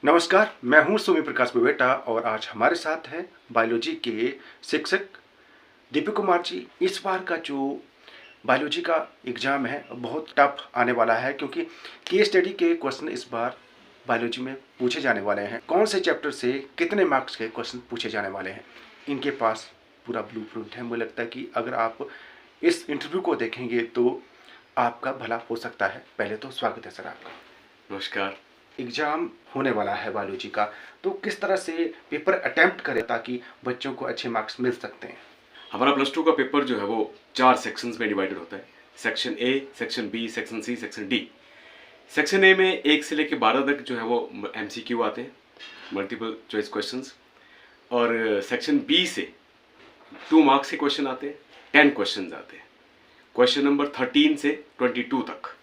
नमस्कार, मैं हूं सुमी प्रकाश बेटा और आज हमारे साथ हैं बायोलॉजी के शिक्षक दीपक कुमार जी। इस बार का जो बायोलॉजी का एग्ज़ाम है बहुत टफ आने वाला है क्योंकि केस स्टडी के क्वेश्चन इस बार बायोलॉजी में पूछे जाने वाले हैं। कौन से चैप्टर से कितने मार्क्स के क्वेश्चन पूछे जाने वाले हैं, इनके पास पूरा ब्लूप्रिंट है। मुझे लगता है कि अगर आप इस इंटरव्यू को देखेंगे तो आपका भला हो सकता है। पहले तो स्वागत है सर आपका। नमस्कार। एग्ज़ाम होने वाला है बायोलॉजी का, तो किस तरह से पेपर अटेम्प्ट करें ताकि बच्चों को अच्छे मार्क्स मिल सकते हैं? हमारा प्लस टू का पेपर जो है वो 4 सेक्शंस में डिवाइडेड होता है। Section A, section B, section C, section D. Section A में 1 से लेकर 12 तक जो है वो एमसीक्यू आते हैं, मल्टीपल चॉइस क्वेश्चंस। और सेक्शन बी से 2 मार्क्स के क्वेश्चन आते हैं, 10 क्वेश्चन आते हैं। क्वेश्चन नंबर 13 से 22 तक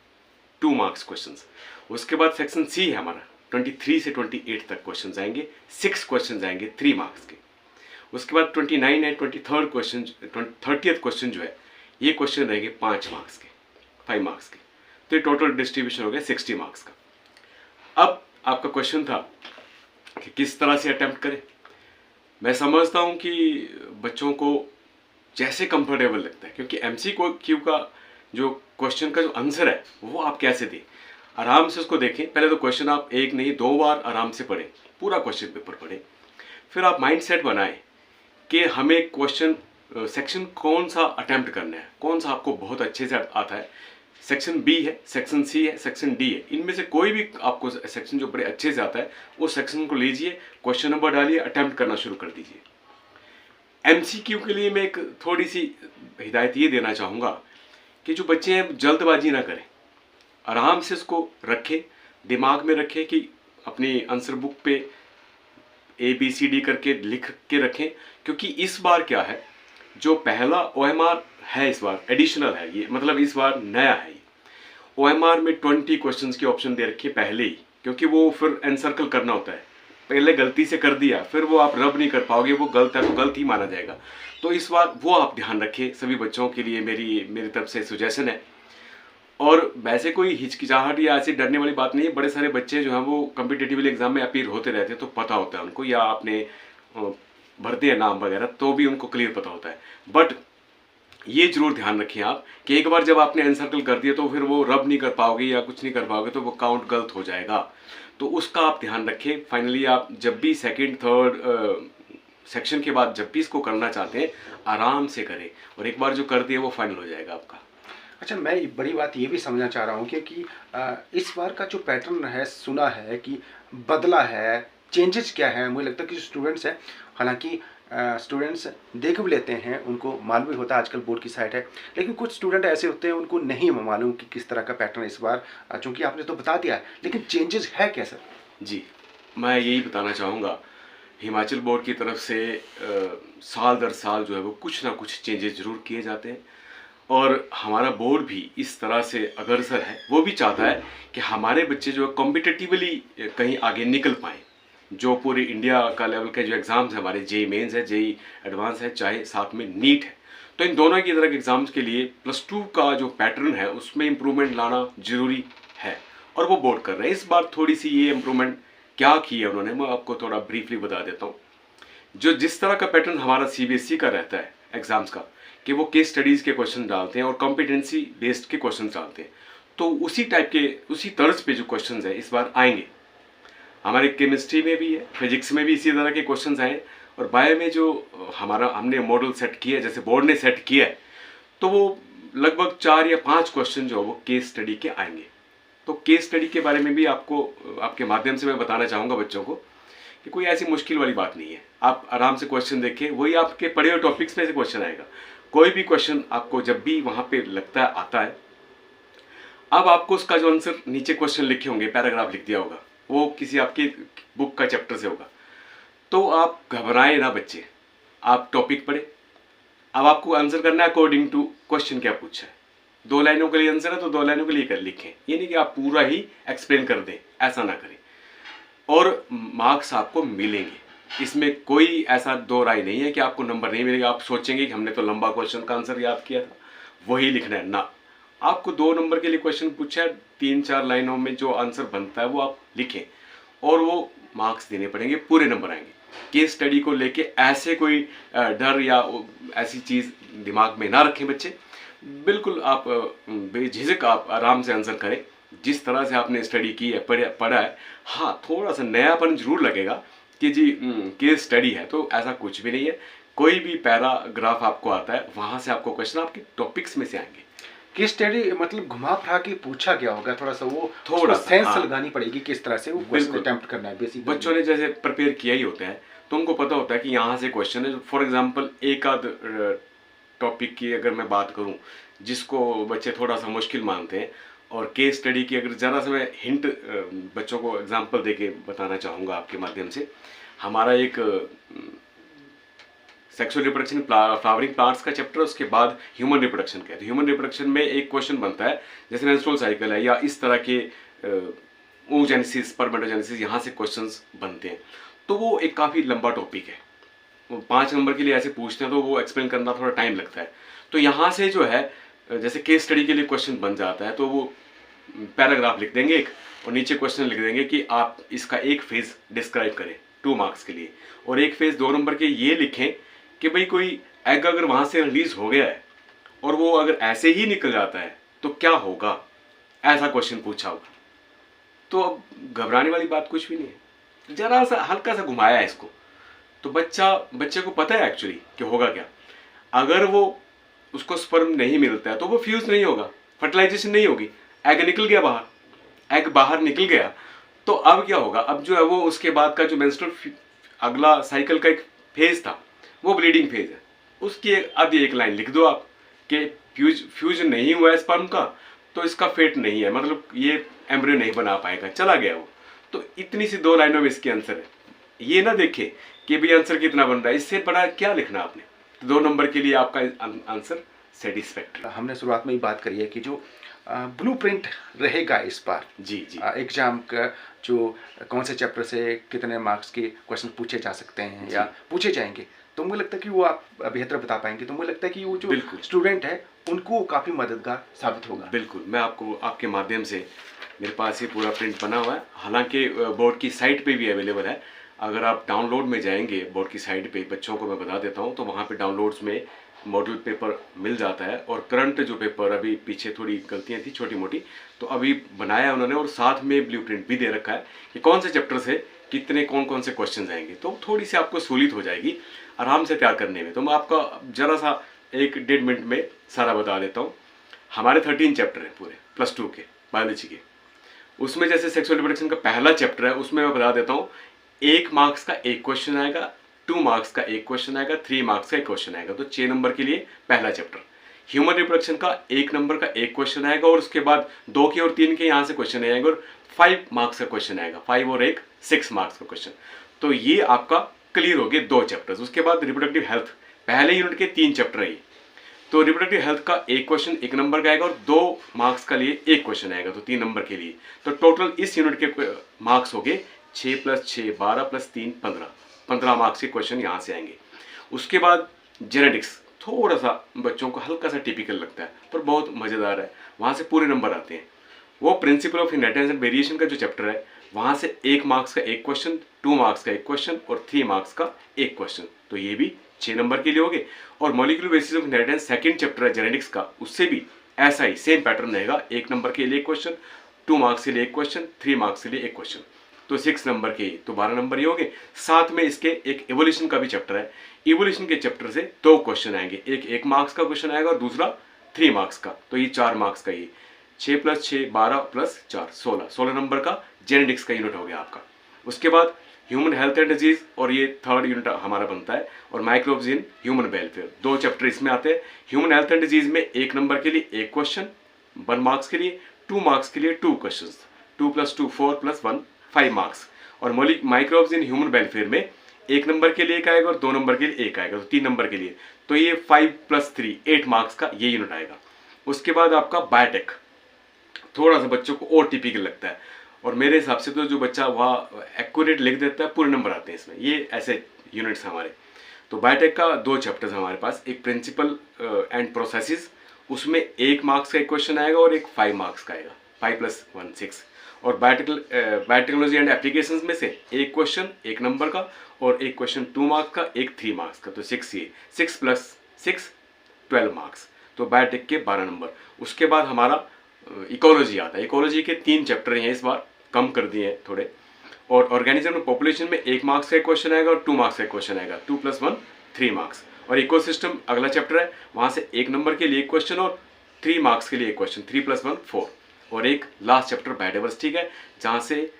2 मार्क्स क्वेश्चंस। उसके बाद सेक्शन सी है हमारा, 23 से 28 तक क्वेश्चन आएंगे, 6 क्वेश्चन आएंगे 3 मार्क्स के। उसके बाद 29 and 23rd question, 30th question जो है ये क्वेश्चन रहेंगे 5 मार्क्स के, 5 मार्क्स के। तो ये टोटल डिस्ट्रीब्यूशन हो गया 60 मार्क्स का। अब आपका क्वेश्चन था कि किस तरह से अटेम्प्ट करें। मैं समझता हूँ कि बच्चों को जैसे कंफर्टेबल लगता है, क्योंकि एमसीक्यू का जो क्वेश्चन का जो आंसर है वो आप कैसे दें, आराम से उसको देखें। पहले तो क्वेश्चन आप 1 नहीं 2 बार आराम से पढ़ें, पूरा क्वेश्चन पेपर पढ़ें। फिर आप माइंड सेट बनाएं कि हमें क्वेश्चन सेक्शन कौन सा अटेम्प्ट करना है, कौन सा आपको बहुत अच्छे से आता है। सेक्शन बी है, सेक्शन सी है, सेक्शन डी है। इनमें से कोई भी आपको सेक्शन जो बड़े अच्छे से आता है उस सेक्शन को लीजिए, क्वेश्चन नंबर डालिए, अटेम्प्ट करना शुरू कर दीजिए। एमसीक्यू के लिए मैं एक थोड़ी सी हिदायत ये देना चाहूँगा कि जो बच्चे हैं जल्दबाजी ना करें, आराम से इसको रखें, दिमाग में रखें कि अपनी आंसर बुक पे ABCD करके लिख के रखें। क्योंकि इस बार क्या है, जो पहला OMR है इस बार एडिशनल है, ये मतलब इस बार नया है। ये OMR में 20 क्वेश्चंस के ऑप्शन दे रखे पहले ही, क्योंकि वो फिर एनसर्कल करना होता है। पहले गलती से कर दिया फिर वो आप रब नहीं कर पाओगे, वो गलत है तो गलत ही माना जाएगा। तो इस बार वो आप ध्यान रखें। सभी बच्चों के लिए मेरी तरफ से सुजेशन है। और वैसे कोई हिचकिचाहट या ऐसी डरने वाली बात नहीं है। बड़े सारे बच्चे जो हैं वो कम्पिटिटिव एग्जाम में अपीयर होते रहते हैं, तो पता होता है उनको, या आपने भरते हैं नाम वगैरह तो भी उनको क्लियर पता होता है। बट ये जरूर ध्यान रखें आप कि एक बार जब आपने एनसर्कल कर दिया तो फिर वो रब नहीं कर पाओगे या कुछ नहीं कर पाओगे, तो वो काउंट गलत हो जाएगा। तो उसका आप ध्यान रखें। फाइनली आप जब भी सेकेंड थर्ड सेक्शन के बाद जब भी इसको करना चाहते हैं आराम से करें, और एक बार जो कर दिए वो फाइनल हो जाएगा आपका। अच्छा, मैं बड़ी बात ये भी समझना चाह रहा हूँ कि इस बार का जो पैटर्न है, सुना है कि बदला है, चेंजेस क्या है। मुझे लगता है कि स्टूडेंट्स हैं, हालांकि स्टूडेंट्स देख भी लेते हैं, उनको मालूम भी होता है आजकल बोर्ड की साइट है, लेकिन कुछ स्टूडेंट ऐसे होते हैं उनको नहीं मालूम कि किस तरह का पैटर्न इस बार, चूँकि आपने तो बता दिया है, लेकिन चेंजेस है क्या सर? जी, मैं यही बताना चाहूँगा। हिमाचल बोर्ड की तरफ से साल दर साल जो है वो कुछ ना कुछ चेंजेस जरूर किए जाते हैं, और हमारा बोर्ड भी इस तरह से अग्रसर है। वो भी चाहता है कि हमारे बच्चे जो है कॉम्पिटिटिवली कहीं आगे निकल पाएँ। जो पूरे इंडिया का लेवल के जो एग्ज़ाम्स है हमारे, जेई मेंस है, जेई एडवांस है, चाहे साथ में नीट है, तो इन दोनों की तरह के एग्ज़ाम्स के लिए प्लस टू का जो पैटर्न है उसमें इम्प्रूवमेंट लाना ज़रूरी है, और वो बोर्ड कर रहे हैं। इस बार थोड़ी सी ये इम्प्रूवमेंट क्या की है उन्होंने, मैं आपको थोड़ा ब्रीफली बता देता हूँ। जो जिस तरह का पैटर्न हमारा CBSE का रहता है एग्ज़ाम्स का, कि वो केस स्टडीज़ के क्वेश्चन डालते हैं और कॉम्पिटेंसी बेस्ड के क्वेश्चन डालते हैं, तो उसी टाइप के उसी तर्ज पे जो क्वेश्चन है इस बार आएंगे। हमारे केमिस्ट्री में भी है, फिजिक्स में भी इसी तरह के क्वेश्चन आए, और बायो में जो हमने मॉडल सेट किया है, जैसे बोर्ड ने सेट किया है, तो वो लगभग 4 या 5 क्वेश्चन जो वो केस स्टडी के आएंगे। तो केस स्टडी के बारे में भी आपको आपके माध्यम से मैं बताना चाहूँगा बच्चों को कि कोई ऐसी मुश्किल वाली बात नहीं है। आप आराम से क्वेश्चन देखें, वही आपके पढ़े हुए टॉपिक्स में से क्वेश्चन आएगा। कोई भी क्वेश्चन आपको जब भी वहाँ पे लगता है आता है, अब आपको उसका जो आंसर नीचे क्वेश्चन लिखे होंगे, पैराग्राफ लिख दिया होगा, वो किसी आपकी बुक का चैप्टर से होगा, तो आप घबराएं ना बच्चे, आप टॉपिक पढ़े। अब आपको आंसर करना है अकॉर्डिंग टू क्वेश्चन क्या पूछा है। 2 लाइनों के लिए आंसर है तो 2 लाइनों के लिए कर लिखें, ये नहीं कि आप पूरा ही एक्सप्लेन कर दें, ऐसा ना करें। और मार्क्स आपको मिलेंगे, इसमें कोई ऐसा दो राय नहीं है कि आपको नंबर नहीं मिलेगा। आप सोचेंगे कि हमने तो लंबा क्वेश्चन का आंसर याद किया था, वही लिखना है ना। आपको 2 नंबर के लिए क्वेश्चन पूछा है, 3-4 लाइनों में जो आंसर बनता है वो आप लिखें, और वो मार्क्स देने पड़ेंगे, पूरे नंबर आएंगे। केस स्टडी को लेके ऐसे कोई डर या ऐसी चीज़ दिमाग में ना रखें बच्चे। बिल्कुल आप बेझिझक आप आराम से आंसर करें जिस तरह से आपने स्टडी की है, पढ़ा है। हाँ, थोड़ा सा नयापन जरूर लगेगा कि जी केस स्टडी है, तो ऐसा कुछ भी नहीं है। कोई भी पैराग्राफ आपको आता है, वहाँ से आपको क्वेश्चन आपके टॉपिक्स में से आएंगे। केस स्टडी मतलब घुमा फिरा के पूछा गया होगा, थोड़ा सा वो थोड़ा सेंस हाँ, लगानी पड़ेगी किस तरह से वो क्वेश्चन अटेम्प्ट करना है। बेसिक बच्चों ने जैसे प्रिपेयर किया ही होता है, तो उनको पता होता है कि यहाँ से क्वेश्चन है। फॉर एग्जांपल एक आध टॉपिक की अगर मैं बात करूँ जिसको बच्चे थोड़ा सा मुश्किल मानते हैं, और केस स्टडी की अगर ज़रा सा मैं हिंट बच्चों को एग्जांपल देके बताना चाहूँगा आपके माध्यम से। हमारा एक सेक्सुअल रिप्रोडक्शन फ्लावरिंग प्लांट्स का चैप्टर, उसके बाद ह्यूमन रिप्रोडक्शन का है। तो ह्यूमन रिप्रोडक्शन में एक क्वेश्चन बनता है जैसे मेंस्ट्रुअल साइकिल है या इस तरह के oogenesis, spermatogenesis, यहाँ से क्वेश्चंस बनते हैं। तो वो एक काफ़ी लंबा टॉपिक है, वो 5 नंबर के लिए ऐसे पूछते हैं, तो वो एक्सप्लेन करना थोड़ा टाइम लगता है। तो यहाँ से जो है जैसे केस स्टडी के लिए क्वेश्चन बन जाता है, तो वो पैराग्राफ लिख देंगे एक, और नीचे क्वेश्चन लिख देंगे कि आप इसका एक फेज डिस्क्राइब करें 2 मार्क्स के लिए, और एक फेज 2 नंबर के ये लिखें कि भाई कोई एग अगर वहाँ से रिलीज हो गया है और वो अगर ऐसे ही निकल जाता है तो क्या होगा, ऐसा क्वेश्चन पूछा होगा। तो अब घबराने वाली बात कुछ भी नहीं है, जरा सा हल्का सा घुमाया है इसको, तो बच्चे को पता है एक्चुअली कि होगा क्या। अगर वो उसको स्पर्म नहीं मिलता है तो वो फ्यूज नहीं होगा, फर्टिलाइजेशन नहीं होगी, एग निकल गया बाहर, एग बाहर निकल गया, तो अब क्या होगा, अब जो है वो उसके बाद का जो मेंस्ट्रुअल अगला साइकिल का एक फेज था वो ब्लीडिंग फेज है। उसकी आधी एक लाइन लिख दो आप कि फ्यूज नहीं हुआ है स्पर्म का, तो इसका फेट नहीं है, मतलब ये एम्ब्रियो नहीं बना पाएगा, चला गया वो। तो इतनी सी 2 लाइनों में इसके आंसर है। ये ना देखे कि भाई आंसर कितना बन रहा है, इससे बड़ा क्या लिखना आपने। तो 2 नंबर के लिए आपका आंसर सेटिस्फैक्ट्री। हमने शुरुआत में ही बात करी है कि जो ब्लूप्रिंट रहेगा इस बार जी जी एग्जाम का, जो कौन से चैप्टर से कितने मार्क्स के क्वेश्चन पूछे जा सकते हैं या पूछे जाएंगे, तो मुझे लगता है कि वो आप बेहतर बता पाएंगे। तो मुझे लगता है कि वो जो स्टूडेंट है उनको काफ़ी मददगार साबित होगा। बिल्कुल, मैं आपको आपके माध्यम से, मेरे पास ये पूरा प्रिंट बना हुआ है, हालांकि बोर्ड की साइट पे भी अवेलेबल है। अगर आप डाउनलोड में जाएंगे बोर्ड की साइट पे, बच्चों को मैं बता देता हूँ, तो वहाँ पे डाउनलोड्स में मॉडल पेपर मिल जाता है, और करंट जो पेपर, अभी पीछे थोड़ी गलतियाँ थी छोटी मोटी, तो अभी बनाया है उन्होंने, और साथ में ब्लूप्रिंट भी दे रखा है कि कौन से चैप्टर से कितने कौन से क्वेश्चन आएंगे। तो थोड़ी सी आपको सहूलियत हो जाएगी आराम से तैयार करने में। तो मैं आपका जरा सा 1-1.5 मिनट में सारा बता देता हूँ। हमारे 13 चैप्टर हैं पूरे +2 के बायोलॉजी के। उसमें जैसे सेक्सुअल रिप्रोडक्शन का पहला चैप्टर है, उसमें मैं बता देता हूँ 1 मार्क्स का एक क्वेश्चन आएगा, 2 मार्क्स का एक क्वेश्चन आएगा, 3 मार्क्स का एक क्वेश्चन आएगा। तो 6 नंबर के लिए पहला चैप्टर। ह्यूमन रिप्रोडक्शन का 1 नंबर का एक क्वेश्चन आएगा, और उसके बाद 2 के और 3 के यहाँ से क्वेश्चन आएंगे, और 5 मार्क्स का क्वेश्चन आएगा, 5 और 1 6 मार्क्स का क्वेश्चन। तो ये आपका क्लियर हो गए 2 चैप्टर्स। उसके बाद रिप्रोडक्टिव हेल्थ, पहले यूनिट के 3 चैप्टर है। तो रिप्रोडक्टिव हेल्थ का एक क्वेश्चन 1 नंबर का आएगा, और 2 मार्क्स का लिए एक क्वेश्चन आएगा, तो 3 नंबर के लिए। तो टोटल इस यूनिट के मार्क्स हो गए 6 + 6 12 + 3 15 मार्क्स के क्वेश्चन यहाँ से आएंगे। उसके बाद जेनेटिक्स थोड़ा सा बच्चों को हल्का सा टिपिकल लगता है, पर बहुत मज़ेदार है, वहाँ से पूरे नंबर आते हैं। वो principle of inheritance and variation का जो चैप्टर है, वहाँ से 1 मार्क्स का एक क्वेश्चन, 2 मार्क्स का एक क्वेश्चन, और 3 मार्क्स का एक क्वेश्चन। तो ये भी 6 नंबर के लिए हो गए। और molecular basis of inheritance second chapter है जेनेटिक्स का, उससे भी ऐसा ही सेम पैटर्न रहेगा। 1 नंबर के लिए एक क्वेश्चन, 2 मार्क्स के लिए एक क्वेश्चन, 3 मार्क्स के लिए एक क्वेश्चन। तो 6 नंबर के, तो 12 नंबर ये हो गए। साथ में इसके एक इवोल्यूशन का भी चैप्टर है। इवोल्यूशन के चैप्टर से 2 क्वेश्चन आएंगे, एक 1 मार्क्स का क्वेश्चन आएगा और दूसरा 3 मार्क्स का। तो ये 4 मार्क्स का, ये 6 + 6 12 + 4 16 नंबर का जेनेटिक्स का यूनिट हो गया आपका। उसके बाद ह्यूमन हेल्थ एंड डिजीज, और ये 3rd यूनिट हमारा बनता है, और microbes in human welfare. 2 chapter इसमें आते हैं। ह्यूमन हेल्थ एंड डिजीज में 1 नंबर के लिए एक क्वेश्चन 1 मार्क्स के लिए, 2 मार्क्स के लिए 2 क्वेश्चन, 2 + 2 4 + 1 5 मार्क्स। और माइक्रोब्स इन ह्यूमन वेलफेयर में 1 नंबर के लिए एक आएगा और 2 नंबर के लिए एक आएगा, तो 3 नंबर के लिए। तो ये 5 + 3 8 मार्क्स का ये यूनिट आएगा। उसके बाद आपका बायोटेक, थोड़ा सा बच्चों को और टिपिकल लगता है, और मेरे हिसाब से तो जो बच्चा वहाँ एक्यूरेट लिख देता है पूरे नंबर आते हैं इसमें। ये ऐसे यूनिट्स हमारे। तो बायोटेक का 2 चैप्टर्स हमारे पास, एक प्रिंसिपल एंड प्रोसेसेस, उसमें 1 मार्क्स का एक क्वेश्चन आएगा और एक 5 मार्क्स का आएगा, 5 + 1 6। और बायोटेक्नोलॉजी एंड एप्लीकेशंस में से एक क्वेश्चन 1 नंबर का और एक क्वेश्चन 2 मार्क्स का, एक 3 मार्क्स का, तो 6 ये 6 प्लस 6 12 मार्क्स, तो बायोटेक के 12 नंबर। उसके बाद हमारा इकोलॉजी आता है। इकोलॉजी के 3 चैप्टर हैं, इस बार कम कर दिए हैं थोड़े। और ऑर्गेनिज्म और पॉपुलेशन में 1 मार्क्स का क्वेश्चन आएगा और 2 मार्क्स का क्वेश्चन आएगा, 2 + 1 3 मार्क्स। और इकोसिस्टम अगला चैप्टर है, वहाँ से 1 नंबर के लिए एक क्वेश्चन और 3 मार्क्स के लिए एक क्वेश्चन, 3 + 1 4। और एक लास्ट चैप्टर बायोडाइवर्सिटी का है, जहाँ से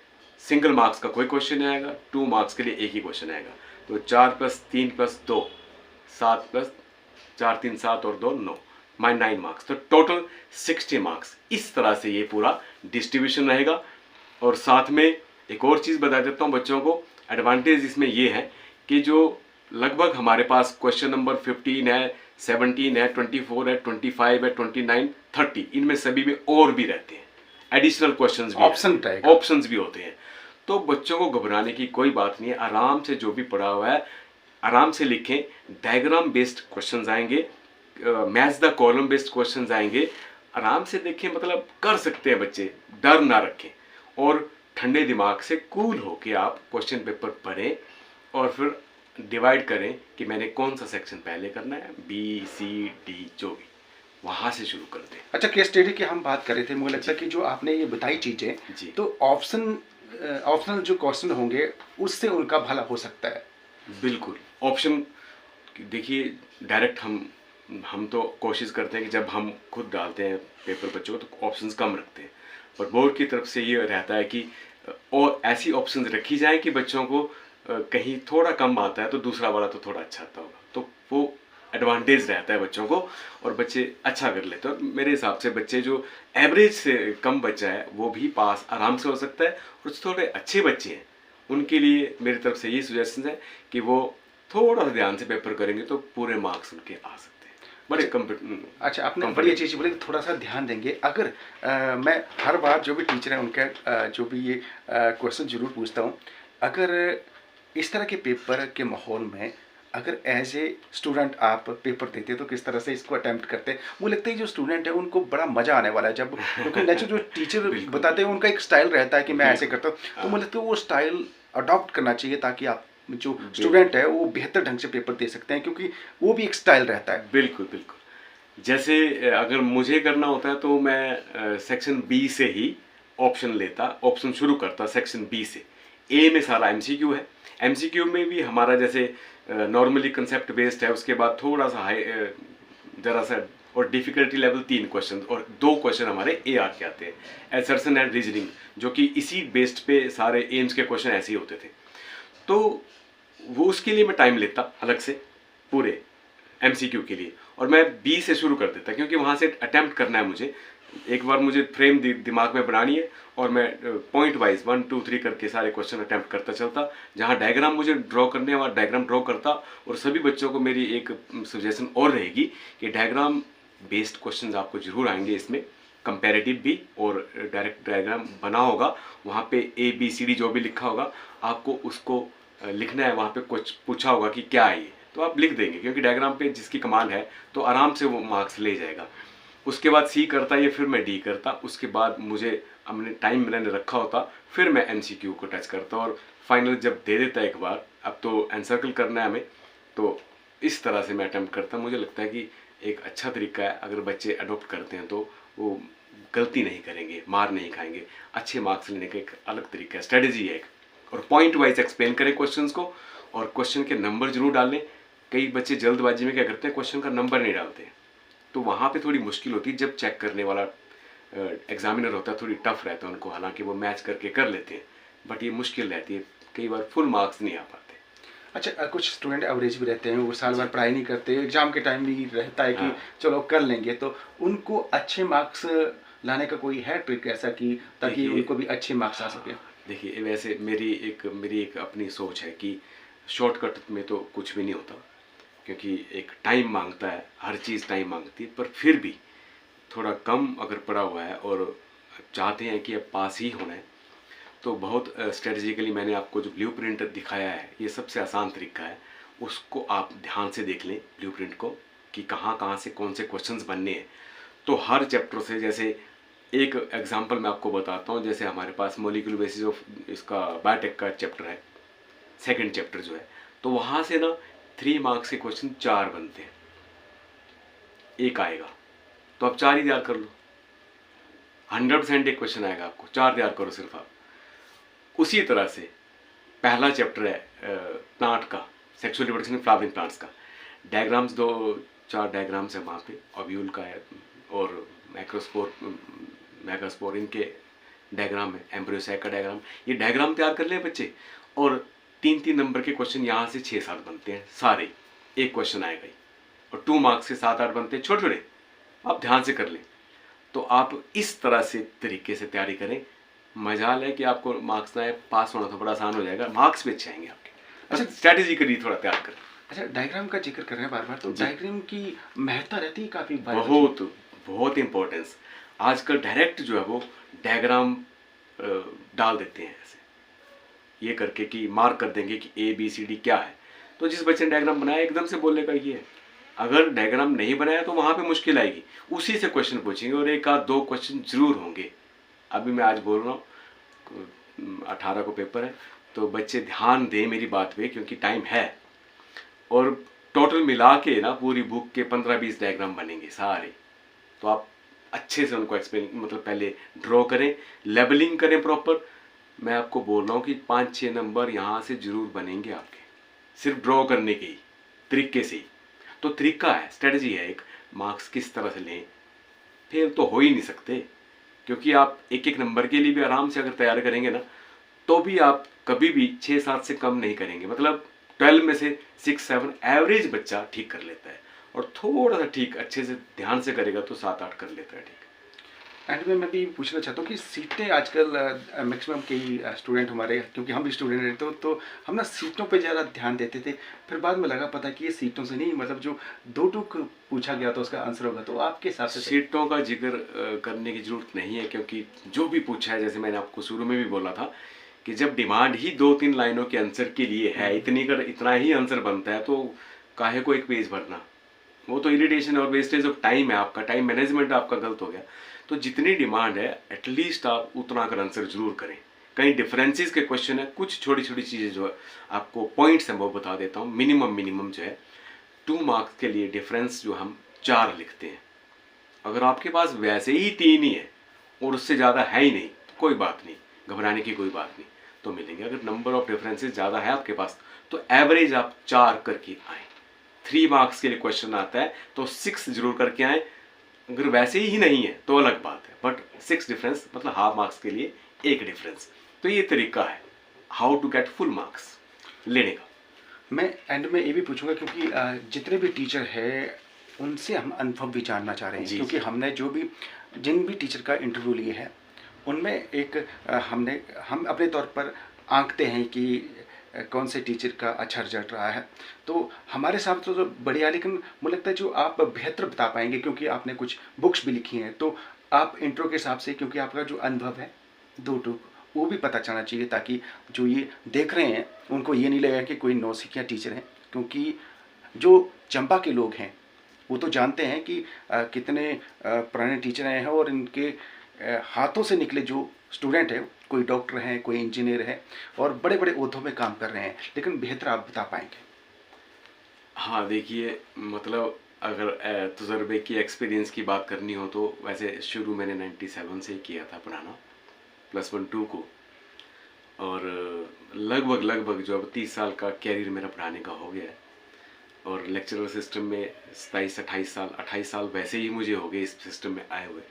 सिंगल मार्क्स का कोई क्वेश्चन नहीं आएगा, 2 मार्क्स के लिए एक ही क्वेश्चन आएगा। तो 4 + 3 + 2 7 + 4 3 7 और 2 9 9 मार्क्स, तो टोटल 60 मार्क्स। इस तरह से ये पूरा डिस्ट्रीब्यूशन रहेगा। और साथ में एक और चीज़ बता देता हूँ बच्चों को, एडवांटेज इसमें ये है कि जो लगभग हमारे पास क्वेश्चन नंबर 15 है, 17 है, 24 है, 25 है, 29, 30, इनमें सभी में और भी रहते हैं, एडिशनल क्वेश्चंस भी, ऑप्शंस भी होते हैं। तो बच्चों को घबराने की कोई बात नहीं है, आराम से जो भी पढ़ा हुआ है आराम से लिखें। डायग्राम बेस्ड क्वेश्चंस आएंगे, match the column based questions आएंगे, आराम से देखें, मतलब कर सकते हैं बच्चे, डर ना रखें और ठंडे दिमाग से कूल होके आप क्वेश्चन पेपर पढ़ें और फिर डिवाइड करें कि मैंने कौन सा सेक्शन पहले करना है, बी सी डी जो भी, वहाँ से शुरू कर दें। अच्छा, केस स्टडी की हम बात कर रहे थे, मुझे लगता है कि जो आपने ये बताई चीज़ें, तो ऑप्शनल जो क्वेश्चन होंगे उससे उनका भला हो सकता है। बिल्कुल, ऑप्शन देखिए, डायरेक्ट हम तो कोशिश करते हैं कि जब हम खुद डालते हैं पेपर बच्चों को तो ऑप्शंस कम रखते हैं, और बोर्ड की तरफ से ये रहता है कि और ऐसी ऑप्शंस रखी जाए कि बच्चों को कहीं थोड़ा कम आता है तो दूसरा वाला तो थोड़ा अच्छा आता होगा, तो वो एडवांटेज रहता है बच्चों को और बच्चे अच्छा कर लेते हैं। और मेरे हिसाब से बच्चे जो एवरेज से कम बच्चा है वो भी पास आराम से हो सकता है, और जो थोड़े अच्छे बच्चे हैं उनके लिए मेरी तरफ से ये सजेशन है कि वो थोड़ा सा ध्यान से पेपर करेंगे तो पूरे मार्क्स उनके आ सकते हैं। बड़े अच्छा, आपने बड़ी चीज़ बोली, थोड़ा सा ध्यान देंगे। अगर मैं हर बार जो भी टीचर है उनका जो भी ये क्वेश्चन जरूर पूछता हूँ, अगर इस तरह के पेपर के माहौल में अगर एज ए स्टूडेंट आप पेपर देते तो किस तरह से इसको अटेम्प्ट करते हैं? मुझे लगता है जो स्टूडेंट है उनको बड़ा मजा आने वाला है जब, क्योंकि नेचुरल जो टीचर बताते हैं उनका एक स्टाइल रहता है कि मैं ऐसे करता हूँ, तो मुझे लगता है वो स्टाइल अडॉप्ट करना चाहिए ताकि आप जो स्टूडेंट है वो बेहतर ढंग से पेपर दे सकते हैं, क्योंकि वो भी एक स्टाइल रहता है। बिल्कुल बिल्कुल। जैसे अगर मुझे करना होता है तो मैं सेक्शन बी से ही ऑप्शन लेता, ऑप्शन शुरू करता सेक्शन बी से। ए में सारा एमसीक्यू है, एमसीक्यू में भी हमारा जैसे नॉर्मली कंसेप्ट बेस्ड है, उसके बाद थोड़ा सा हाई जरा सा और डिफिकल्टी लेवल 3 क्वेश्चन और 2 क्वेश्चन हमारे AR के आते हैं, एसर्शन एंड रीजनिंग, जो कि इसी बेस्ड पे सारे एम्स के क्वेश्चन ऐसे ही होते थे। तो वो उसके लिए मैं टाइम लेता अलग से पूरे MCQ के लिए, और मैं बी से शुरू कर देता क्योंकि वहाँ से अटैम्प्ट करना है मुझे। एक बार मुझे फ्रेम दिमाग में बनानी है और मैं पॉइंट वाइज 1 2 3 करके सारे क्वेश्चन अटैम्प्ट करता चलता, जहाँ डायग्राम मुझे ड्रॉ करने है वहाँ डायग्राम ड्रॉ करता। और सभी बच्चों को मेरी एक सजेशन और रहेगी कि डायग्राम बेस्ड क्वेश्चन आपको जरूर आएंगे इसमें, कंपैरेटिव भी, और डायरेक्ट डायग्राम बना होगा, वहाँ पे ABCD जो भी लिखा होगा आपको उसको लिखना है, वहाँ पे कुछ पूछा होगा कि क्या है ये, तो आप लिख देंगे क्योंकि डायग्राम पे जिसकी कमांड है तो आराम से वो मार्क्स ले जाएगा। उसके बाद C करता या फिर मैं D करता, उसके बाद मुझे हमने टाइम मैंने रखा होता, फिर मैं MCQ को टच करता और फाइनल जब दे देता एक बार, अब तो एनसर्कल करना है हमें, तो इस तरह से मैं अटैम्प्ट करता। मुझे लगता है कि एक अच्छा तरीका है, अगर बच्चे अडोप्ट करते हैं तो वो गलती नहीं करेंगे, मार नहीं खाएंगे, अच्छे मार्क्स लेने का एक अलग तरीका है, स्ट्रेटेजी है एक। और पॉइंट वाइज एक्सप्लेन करें क्वेश्चंस को, और क्वेश्चन के नंबर जरूर डालें। कई बच्चे जल्दबाजी में क्या करते हैं, क्वेश्चन का नंबर नहीं डालते, तो वहाँ पे थोड़ी मुश्किल होती है। जब चेक करने वाला एग्जामिनर होता है थोड़ी टफ रहता है उनको, हालांकि वो मैच करके कर लेते हैं, बट ये मुश्किल रहती है, कई बार फुल मार्क्स नहीं आ पाते। अच्छा, कुछ स्टूडेंट एवरेज भी रहते हैं, वो साल भर पढ़ाई नहीं करते, एग्जाम के टाइम भी रहता है कि चलो कर लेंगे, तो उनको अच्छे मार्क्स लाने का कोई है ट्रिक ऐसा कि ताकि उनको भी अच्छे मार्क्स आ सके? देखिए, वैसे मेरी एक अपनी सोच है कि शॉर्टकट में तो कुछ भी नहीं होता, क्योंकि एक टाइम मांगता है, हर चीज़ टाइम मांगती है, पर फिर भी थोड़ा कम अगर पड़ा हुआ है और चाहते हैं कि अब पास ही होना है, तो बहुत स्ट्रेटजिकली मैंने आपको जो ब्लूप्रिंट दिखाया है, ये सबसे आसान तरीका है, उसको आप ध्यान से देख लें ब्लूप्रिंट को कि कहाँ कहाँ से कौन से क्वेश्चंस बनने हैं। तो हर चैप्टर से, जैसे एक एग्जांपल मैं आपको बताता हूँ। जैसे हमारे पास मॉलिक्यूलर बेसिस ऑफ इसका बायोटेक का चैप्टर है, सेकंड चैप्टर जो है, तो वहाँ से ना 3 मार्क्स के क्वेश्चन 4 बनते हैं, एक आएगा तो आप 4 ही तैयार कर लो। 100% एक क्वेश्चन आएगा, आपको 4 तैयार करो सिर्फ आप। उसी तरह से पहला चैप्टर है प्लांट का, sexual reproduction in flowering plants का। डायग्राम्स 2-4 डायग्राम्स है वहाँ पे, ओव्यूल का है और मैक्रोस्पोर मेगास्पोर, इनके डायग्राम है, एम्ब्रियोसाइक का डायग्राम। ये डायग्राम तैयार कर ले बच्चे, और 3-3 नंबर के क्वेश्चन यहाँ से 6-7 बनते हैं सारे, एक क्वेश्चन आएगा ही, और 2 मार्क्स के 7-8 बनते हैं छोटे छोटे, आप ध्यान से कर लें। तो आप इस तरह से तरीके से तैयारी करें, मजाल है कि आपको मार्क्स ना आए, पास होना तो बड़ा आसान हो जाएगा, मार्क्स भी अच्छे आएंगे आपके। अच्छा, स्ट्रैटेजी के लिए थोड़ा तैयार करें। अच्छा, डायग्राम का जिक्र कर रहे हैं बार बार, तो डायग्राम की महत्ता रहती है काफ़ी, बहुत बहुत इंपॉर्टेंस। आजकल डायरेक्ट जो है वो डायग्राम डाल देते हैं ऐसे, ये करके कि मार्क कर देंगे कि ABCD क्या है। तो जिस बच्चे ने डायग्राम बनाया एकदम से बोलेगा ये है। अगर डायग्राम नहीं बनाया तो वहाँ पे मुश्किल आएगी, उसी से क्वेश्चन पूछेंगे, और 1-2 क्वेश्चन जरूर होंगे। अभी मैं आज बोल रहा हूँ 18 को पेपर है, तो बच्चे ध्यान दें मेरी बात पे, क्योंकि टाइम है। और टोटल मिला के ना पूरी बुक के 15-20 डायग्राम बनेंगे सारे, तो आप अच्छे से उनको एक्सप्लेन, मतलब पहले ड्रॉ करें, लेबलिंग करें प्रॉपर। मैं आपको बोल रहा हूँ कि 5-6 नंबर यहाँ से जरूर बनेंगे आपके, सिर्फ ड्रॉ करने के ही तरीके से ही। तो तरीका है, स्ट्रेटजी है एक, मार्क्स किस तरह से लें। फेल तो हो ही नहीं सकते, क्योंकि आप 1-1 नंबर के लिए भी आराम से अगर तैयार करेंगे ना, तो भी आप कभी भी 6-7 से कम नहीं करेंगे। मतलब 12 में से 6-7 एवरेज बच्चा ठीक कर लेता है, और थोड़ा सा ठीक अच्छे से ध्यान से करेगा तो 7-8 कर लेता है ठीक। एंड में मैं भी पूछना चाहता हूँ कि सीटें आजकल मैक्सिमम कई स्टूडेंट हमारे, क्योंकि हम भी स्टूडेंट रहते तो हम ना सीटों पे ज़्यादा ध्यान देते थे, फिर बाद में लगा पता कि ये सीटों से नहीं, मतलब जो 2 टूक पूछा गया तो उसका आंसर होगा। तो आपके हिसाब से सीटों का जिक्र करने की जरूरत नहीं है, क्योंकि जो भी पूछा है, जैसे मैंने आपको शुरू में भी बोला था कि जब डिमांड ही 2-3 लाइनों के आंसर के लिए है, इतना ही आंसर बनता है, तो काहे को एक पेज भरना, वो तो इरिटेशन और वेस्टेज ऑफ टाइम है, आपका टाइम मैनेजमेंट आपका गलत हो गया। तो जितनी डिमांड है एटलीस्ट आप उतना कर आंसर जरूर करें। कहीं डिफरेंसेस के क्वेश्चन है, कुछ छोटी छोटी चीज़ें जो है आपको पॉइंट्स हैं वो बता देता हूँ। मिनिमम जो है 2 मार्क्स के लिए डिफरेंस जो हम 4 लिखते हैं। अगर आपके पास वैसे ही 3 ही है और उससे ज़्यादा है ही नहीं, तो कोई बात नहीं, घबराने की कोई बात नहीं, तो मिलेंगे। अगर नंबर ऑफ डिफरेंसेस ज़्यादा है आपके पास, तो एवरेज आप 4 करके आए। 3 मार्क्स के लिए क्वेश्चन आता है तो 6 जरूर करके आए। अगर वैसे ही नहीं है तो अलग बात है, बट 6 डिफरेंस मतलब हाफ मार्क्स के लिए 1 डिफरेंस। तो ये तरीका है how to get full marks लेने का। मैं एंड में ये भी पूछूंगा, क्योंकि जितने भी टीचर है उनसे हम अनुभव भी जानना चाह रहे हैं, क्योंकि हमने जिन भी टीचर का इंटरव्यू लिए है उनमें एक हम अपने तौर पर आंकते हैं कि कौन से टीचर का अच्छा रिजल्ट रहा है। तो हमारे साथ तो बढ़िया, लेकिन मुझे लगता है जो आप बेहतर बता पाएंगे, क्योंकि आपने कुछ बुक्स भी लिखी हैं, तो आप इंट्रो के हिसाब से, क्योंकि आपका जो अनुभव है 2 टूक वो भी पता चलना चाहिए, ताकि जो ये देख रहे हैं उनको ये नहीं लगेगा कि कोई नौसिखिया टीचर हैं। क्योंकि जो चंबा के लोग हैं वो तो जानते हैं कि कितने पुराने टीचर हैं, और इनके हाथों से निकले जो स्टूडेंट हैं, कोई डॉक्टर हैं, कोई इंजीनियर है, और बड़े बड़े ओहदों में काम कर रहे हैं, लेकिन बेहतर आप बता पाएंगे। हाँ देखिए, मतलब अगर तजुर्बे की एक्सपीरियंस की बात करनी हो तो वैसे शुरू मैंने 97 से ही किया था पढ़ाना, +1-2 को, और लगभग जो अब 30 साल का कैरियर मेरा पढ़ाने का हो गया है। और लेक्चरर सिस्टम में 27-28 साल वैसे ही मुझे हो गए इस सिस्टम में आए हुए।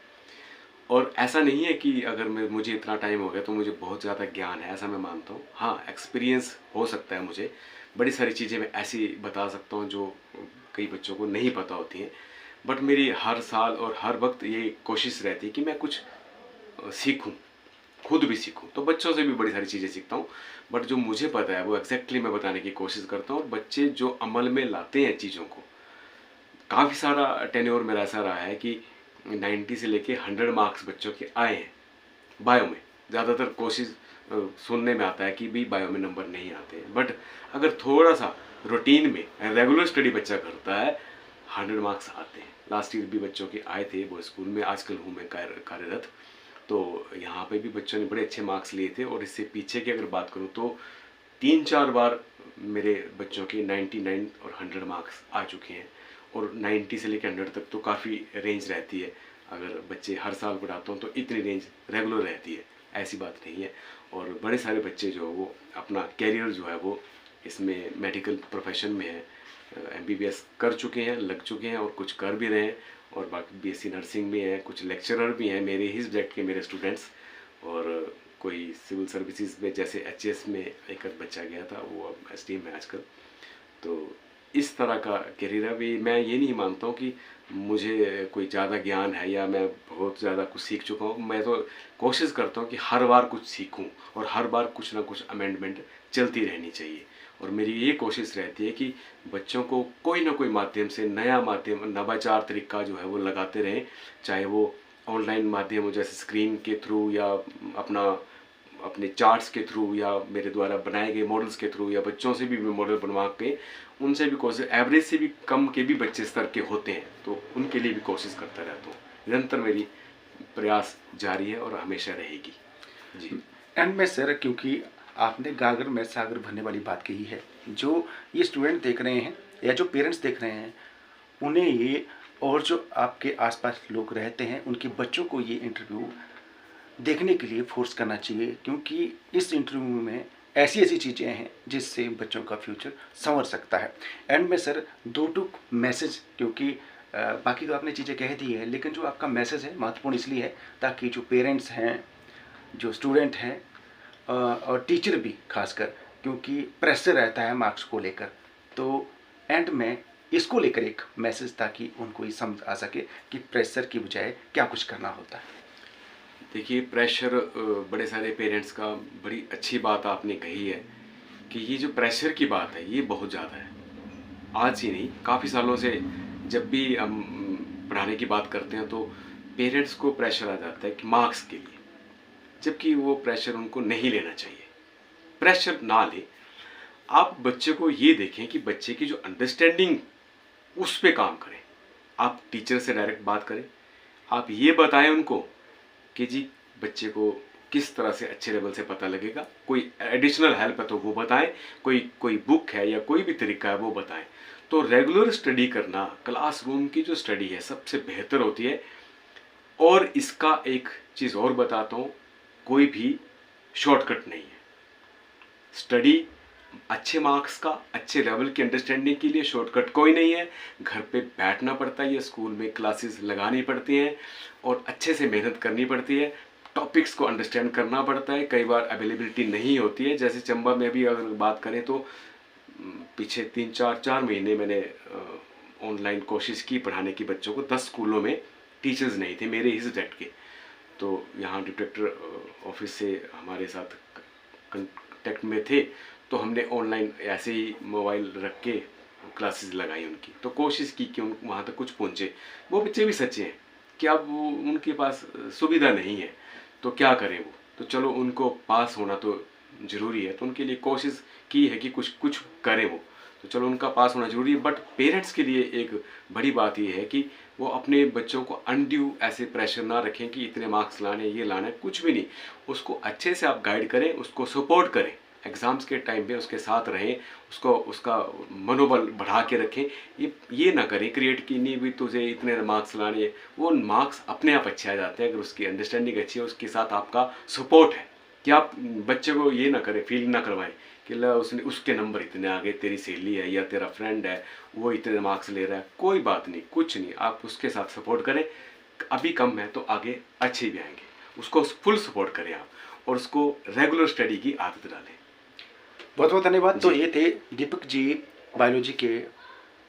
और ऐसा नहीं है कि अगर मुझे इतना टाइम हो गया तो मुझे बहुत ज़्यादा ज्ञान है, ऐसा मैं मानता हूँ। हाँ, एक्सपीरियंस हो सकता है, मुझे बड़ी सारी चीज़ें मैं ऐसी बता सकता हूँ जो कई बच्चों को नहीं पता होती हैं। बट मेरी हर साल और हर वक्त ये कोशिश रहती है कि मैं कुछ सीखूं, खुद भी सीखूं। तो बच्चों से भी बड़ी सारी चीज़ें सीखता हूँ, बट जो मुझे पता है वो एग्जैक्टली मैं बताने की कोशिश करता हूँ। और बच्चे जो अमल में लाते हैं चीज़ों को, काफ़ी सारा टेन्योर मेरा ऐसा रहा है कि 90 से लेके 100 मार्क्स बच्चों के आए हैं बायो में। ज़्यादातर कोशिश सुनने में आता है कि भी बायो में नंबर नहीं आते हैं, बट अगर थोड़ा सा रूटीन में रेगुलर स्टडी बच्चा करता है 100 मार्क्स आते हैं। लास्ट ईयर भी बच्चों के आए थे वो स्कूल में, आजकल हूँ मैं कार्यरत। तो यहाँ पे भी बच्चों ने बड़े अच्छे मार्क्स लिए थे। और इससे पीछे की अगर बात करूँ तो 3-4 बार मेरे बच्चों के 99 और 100 मार्क्स आ चुके हैं। और 90 से लेकर 100 तक तो काफ़ी रेंज रहती है। अगर बच्चे हर साल पढ़ाते हो तो इतनी रेंज रेगुलर रहती है, ऐसी बात नहीं है। और बड़े सारे बच्चे जो है वो अपना कैरियर जो है वो इसमें मेडिकल प्रोफेशन में है, MBBS कर चुके हैं, लग चुके हैं और कुछ कर भी रहे हैं। और बाकी BSc नर्सिंग में है, कुछ लेक्चरर भी हैं मेरे ही सब्जेक्ट के मेरे स्टूडेंट्स। और कोई सिविल सर्विसेज में जैसे HS में एक बच्चा गया था, वो अब STM में आजकल। तो इस तरह का करियर है। भी मैं ये नहीं मानता हूँ कि मुझे कोई ज़्यादा ज्ञान है या मैं बहुत ज़्यादा कुछ सीख चुका हूँ। मैं तो कोशिश करता हूँ कि हर बार कुछ सीखूँ और हर बार कुछ ना कुछ अमेंडमेंट चलती रहनी चाहिए। और मेरी ये कोशिश रहती है कि बच्चों को कोई ना कोई माध्यम से नया माध्यम, नवाचार तरीका जो है वो लगाते रहें, चाहे वो ऑनलाइन माध्यम हो जैसे स्क्रीन के थ्रू या अपने चार्ट्स के थ्रू या मेरे द्वारा बनाए गए मॉडल्स के थ्रू या बच्चों से भी मॉडल बनवा के उनसे भी कोशिश, एवरेज से भी कम के भी बच्चे स्तर के होते हैं तो उनके लिए भी कोशिश करता रहता हूँ। निरंतर मेरी प्रयास जारी है और हमेशा रहेगी जी। एंड में सर, क्योंकि आपने गागर में सागर भरने वाली बात कही है, जो ये स्टूडेंट देख रहे हैं या जो पेरेंट्स देख रहे हैं उन्हें ये, और जो आपके आसपास लोग रहते हैं उनके बच्चों को ये इंटरव्यू देखने के लिए फोर्स करना चाहिए, क्योंकि इस इंटरव्यू में ऐसी ऐसी चीज़ें हैं जिससे बच्चों का फ्यूचर संवर सकता है। एंड में सर 2 टूक मैसेज, क्योंकि बाकी तो आपने चीज़ें कह दी है, लेकिन जो आपका मैसेज है महत्वपूर्ण इसलिए है ताकि जो पेरेंट्स हैं, जो स्टूडेंट हैं और टीचर भी खासकर, क्योंकि प्रेशर रहता है मार्क्स को लेकर, तो एंड में इसको लेकर एक मैसेज ताकि उनको ये समझ आ सके कि प्रेशर की बजाय क्या कुछ करना होता है। देखिए, प्रेशर बड़े सारे पेरेंट्स का, बड़ी अच्छी बात आपने कही है कि ये जो प्रेशर की बात है ये बहुत ज़्यादा है। आज ही नहीं, काफ़ी सालों से जब भी हम पढ़ाने की बात करते हैं तो पेरेंट्स को प्रेशर आ जाता है कि मार्क्स के लिए, जबकि वो प्रेशर उनको नहीं लेना चाहिए। प्रेशर ना ले, आप बच्चे को ये देखें कि बच्चे की जो अंडरस्टैंडिंग, उस पे काम करें। आप टीचर से डायरेक्ट बात करें, आप ये बताएं उनको कि जी बच्चे को किस तरह से अच्छे लेवल से पता लगेगा, कोई एडिशनल हेल्प है तो वो बताएं, कोई बुक है या कोई भी तरीका है वो बताएं। तो रेगुलर स्टडी करना, क्लासरूम की जो स्टडी है सबसे बेहतर होती है। और इसका एक चीज़ और बताता हूँ, कोई भी शॉर्टकट नहीं है। स्टडी अच्छे मार्क्स का, अच्छे लेवल की अंडरस्टैंडिंग के लिए शॉर्टकट कोई नहीं है। घर पे बैठना पड़ता है या स्कूल में क्लासेस लगानी पड़ती हैं और अच्छे से मेहनत करनी पड़ती है। टॉपिक्स को अंडरस्टैंड करना पड़ता है। कई बार अवेलेबिलिटी नहीं होती है, जैसे चंबा में भी अगर बात करें तो पीछे 3-4 महीने मैंने ऑनलाइन कोशिश की पढ़ाने की बच्चों को। 10 स्कूलों में टीचर्स नहीं थे मेरे ही सब्जेक्ट के। तो यहाँ डायरेक्टर ऑफिस से हमारे साथ कंटेक्ट में थे, तो हमने ऑनलाइन ऐसे ही मोबाइल रख के क्लासेस लगाई उनकी। तो कोशिश की कि उन वहाँ तक कुछ पहुँचे। वो बच्चे भी सच्चे हैं कि अब वो उनके पास सुविधा नहीं है तो क्या करें वो, तो चलो उनको पास होना तो ज़रूरी है, तो उनके लिए कोशिश की है कि कुछ करें वो, तो चलो उनका पास होना ज़रूरी है। बट पेरेंट्स के लिए एक बड़ी बात ये है कि वो अपने बच्चों को अनड्यू ऐसे प्रेशर ना रखें कि इतने मार्क्स लाने, ये लाना है, कुछ भी नहीं। उसको अच्छे से आप गाइड करें, उसको सपोर्ट करें, एग्ज़ाम्स के टाइम पे उसके साथ रहें, उसका मनोबल बढ़ा के रखें। ये ना करें क्रिएट कि नहीं भी तुझे इतने मार्क्स लाने, वो मार्क्स अपने आप अच्छे आ जाते हैं अगर उसकी अंडरस्टैंडिंग अच्छी है, उसके साथ आपका सपोर्ट है। कि आप बच्चे को ये ना करें, फील ना करवाएं कि उसके नंबर इतने आ गए, तेरी सहेली है या तेरा फ्रेंड है वो इतने मार्क्स ले रहा है। कोई बात नहीं, कुछ नहीं, आप उसके साथ सपोर्ट करें। अभी कम है तो आगे अच्छे भी आएंगे, उसको फुल सपोर्ट करें आप, और उसको रेगुलर स्टडी की आदत डालें। बहुत बहुत धन्यवाद। तो ये थे दीपक जी, बायोलॉजी के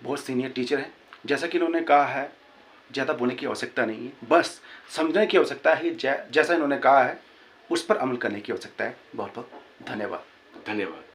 बहुत सीनियर टीचर हैं। जैसा कि इन्होंने कहा है, ज़्यादा बोलने की आवश्यकता नहीं है, बस समझने की आवश्यकता है। जैसा इन्होंने कहा है उस पर अमल करने की आवश्यकता है। बहुत बहुत धन्यवाद। धन्यवाद।